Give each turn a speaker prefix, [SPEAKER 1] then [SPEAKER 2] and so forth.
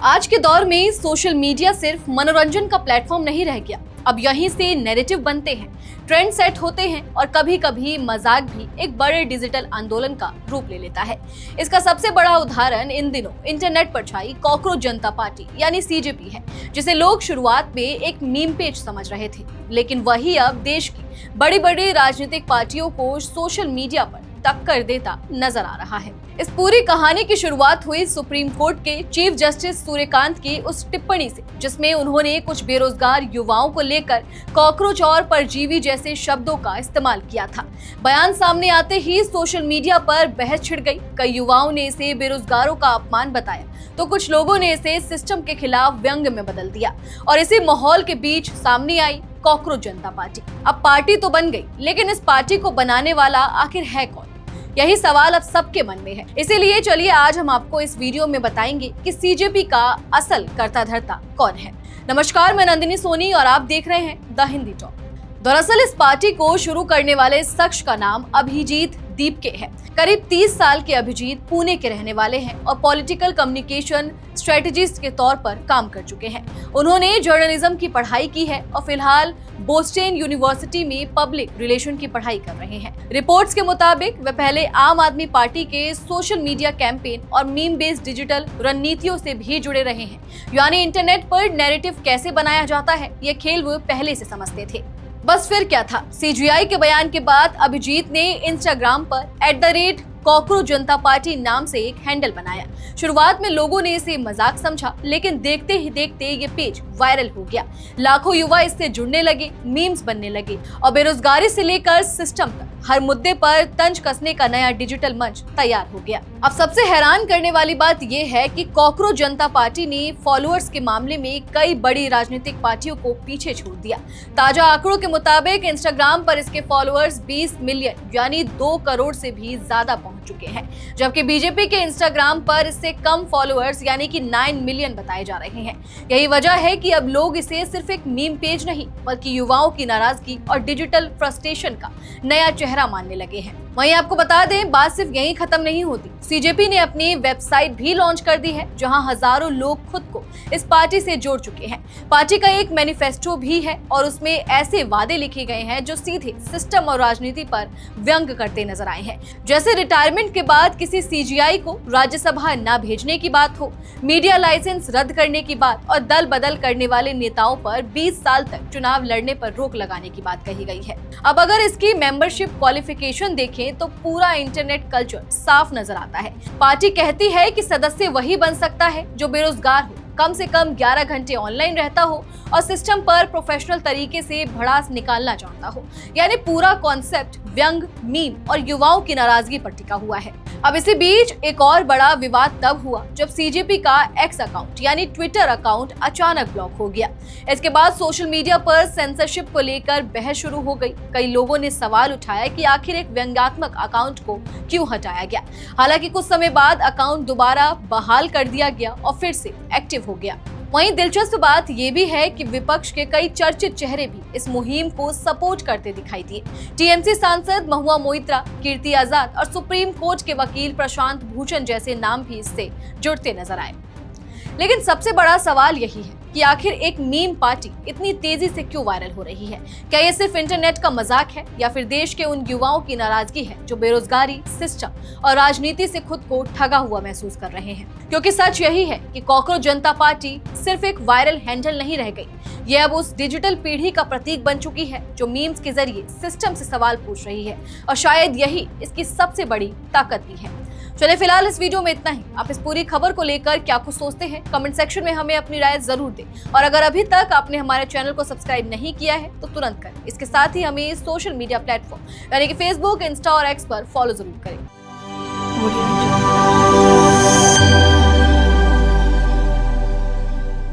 [SPEAKER 1] आज के दौर में सोशल मीडिया सिर्फ मनोरंजन का प्लेटफॉर्म नहीं रह गया। अब यहीं से नैरेटिव बनते हैं, ट्रेंड सेट होते हैं और कभी कभी मजाक भी एक बड़े डिजिटल आंदोलन का रूप ले लेता है। इसका सबसे बड़ा उदाहरण इन दिनों इंटरनेट पर छाई कॉकरोच जनता पार्टी यानी सीजेपी है, जिसे लोग शुरुआत में एक मीम पेज समझ रहे थे, लेकिन वही अब देश की बड़ी बड़ी राजनीतिक पार्टियों को सोशल मीडिया पर टक्कर देता नजर आ रहा है। इस पूरी कहानी की शुरुआत हुई सुप्रीम कोर्ट के चीफ जस्टिस सूर्यकांत की उस टिप्पणी से, जिसमें उन्होंने कुछ बेरोजगार युवाओं को लेकर कॉकरोच और परजीवी जैसे शब्दों का इस्तेमाल किया था। बयान सामने आते ही सोशल मीडिया पर बहस छिड़ गई। कई युवाओं ने इसे बेरोजगारों का अपमान बताया, तो कुछ लोगों ने इसे सिस्टम के खिलाफ व्यंग्य में बदल दिया और इसी माहौल के बीच सामने आई कॉकरोच जनता पार्टी। अब पार्टी तो बन गई, लेकिन इस पार्टी को बनाने वाला आखिर है कौन? यही सवाल अब सबके मन में है। इसीलिए चलिए आज हम आपको इस वीडियो में बताएंगे कि सीजेपी का असल कर्ता धर्ता कौन है। नमस्कार, मैं नंदिनी सोनी और आप देख रहे हैं द हिंदी टॉक। दरअसल इस पार्टी को शुरू करने वाले इस शख्स का नाम अभिजीत दीपके है। करीब 30 साल के अभिजीत पुणे के रहने वाले हैं और पॉलिटिकल कम्युनिकेशन स्ट्रेटेजिस्ट के तौर पर काम कर चुके हैं। उन्होंने जर्नलिज्म की पढ़ाई की है और फिलहाल बोस्टन यूनिवर्सिटी में पब्लिक रिलेशन की पढ़ाई कर रहे हैं। रिपोर्ट्स के मुताबिक वे पहले आम आदमी पार्टी के सोशल मीडिया कैंपेन और मीम बेस्ड डिजिटल रणनीतियों से भी जुड़े रहे हैं, यानी इंटरनेट पर नैरेटिव कैसे बनाया जाता है ये खेल वो पहले से समझते थे। बस फिर क्या था, सीजीआई के बयान के बाद अभिजीत ने इंस्टाग्राम पर @कॉकरोच जनता पार्टी नाम से एक हैंडल बनाया। शुरुआत में लोगों ने इसे मजाक समझा, लेकिन देखते ही देखते ये पेज वायरल हो गया। लाखों युवा इससे जुड़ने लगे, मीम्स बनने लगे और बेरोजगारी से लेकर सिस्टम तक हर मुद्दे पर तंज कसने का नया डिजिटल मंच तैयार हो गया। अब सबसे हैरान करने वाली बात यह है कि कॉकरोच जनता पार्टी ने फॉलोअर्स के मामले में कई बड़ी राजनीतिक पार्टियों को पीछे छोड़ दिया। ताजा आंकड़ों के मुताबिक इंस्टाग्राम पर इसके फॉलोअर्स 20 मिलियन यानी 2 करोड़ से भी ज्यादा पहुंच चुके हैं, जबकि बीजेपी के इंस्टाग्राम पर इससे कम फॉलोअर्स यानी कि 9 मिलियन बताए जा रहे हैं। यही वजह है कि अब लोग इसे सिर्फ एक मीम पेज नहीं, बल्कि युवाओं की नाराजगी और डिजिटल फ्रस्ट्रेशन का नया चेहरा मानने लगे हैं। वहीं आपको बता दें, बात सिर्फ यहीं खत्म नहीं होती। सीजेपी ने अपनी वेबसाइट भी लॉन्च कर दी है, जहां हजारों लोग खुद को इस पार्टी से जोड़ चुके हैं। पार्टी का एक मैनिफेस्टो भी है और उसमें ऐसे वादे लिखे गए हैं जो सीधे सिस्टम और राजनीति पर व्यंग करते नजर आए हैं, जैसे रिटायरमेंट के बाद किसी सीजीआई को राज्यसभा न भेजने की बात हो, मीडिया लाइसेंस रद्द करने की बात और दल बदल करने वाले नेताओं पर 20 साल तक चुनाव लड़ने पर रोक लगाने की बात कही गई है। अब अगर इसकी मेंबरशिप क्वालिफिकेशन देखें तो पूरा इंटरनेट कल्चर साफ नजर आता है। पार्टी कहती है कि सदस्य वही बन सकता है जो बेरोजगार हो, कम से कम 11 घंटे ऑनलाइन रहता हो और सिस्टम पर प्रोफेशनल तरीके से भड़ास निकालना जानता हो। यानी पूरा कॉन्सेप्ट व्यंग, मीम और युवाओं की नाराजगी पर टिका हुआ है। अब इसी बीच एक और बड़ा विवाद तब हुआ जब सीजेपी का एक्स अकाउंट यानी ट्विटर अकाउंट अचानक ब्लॉक हो गया। इसके बाद सोशल मीडिया पर सेंसरशिप को लेकर बहस शुरू हो गई। कई लोगों ने सवाल उठाया कि आखिर एक व्यंग्यात्मक अकाउंट को क्यों हटाया गया। हालांकि कुछ समय बाद अकाउंट दोबारा बहाल कर दिया गया और फिर से एक्टिव हो गया। वहीं दिलचस्प बात यह भी है कि विपक्ष के कई चर्चित चेहरे भी इस मुहिम को सपोर्ट करते दिखाई दिए। टीएमसी सांसद महुआ मोइत्रा, कीर्ति आजाद और सुप्रीम कोर्ट के वकील प्रशांत भूषण जैसे नाम भी इससे जुड़ते नजर आए। लेकिन सबसे बड़ा सवाल यही है कि आखिर एक मीम पार्टी इतनी तेजी से क्यों वायरल हो रही है? क्या ये सिर्फ इंटरनेट का मजाक है या फिर देश के उन युवाओं की नाराजगी है जो बेरोजगारी, सिस्टम और राजनीति से खुद को ठगा हुआ महसूस कर रहे हैं? क्योंकि सच यही है कि कॉकरोच जनता पार्टी सिर्फ एक वायरल हैंडल नहीं रह गई, ये अब उस डिजिटल पीढ़ी का प्रतीक बन चुकी है जो मीम्स के जरिए सिस्टम से सवाल पूछ रही है और शायद यही इसकी सबसे बड़ी ताकत भी है। चलिए फिलहाल इस वीडियो में इतना ही। आप इस पूरी खबर को लेकर क्या कुछ सोचते हैं, कमेंट सेक्शन में हमें अपनी राय जरूर दें और अगर अभी तक आपने हमारे चैनल को सब्सक्राइब नहीं किया है तो तुरंत करें। इसके साथ ही हमें सोशल मीडिया प्लेटफॉर्म यानी कि फेसबुक, इंस्टा और एक्स पर फॉलो जरूर करें।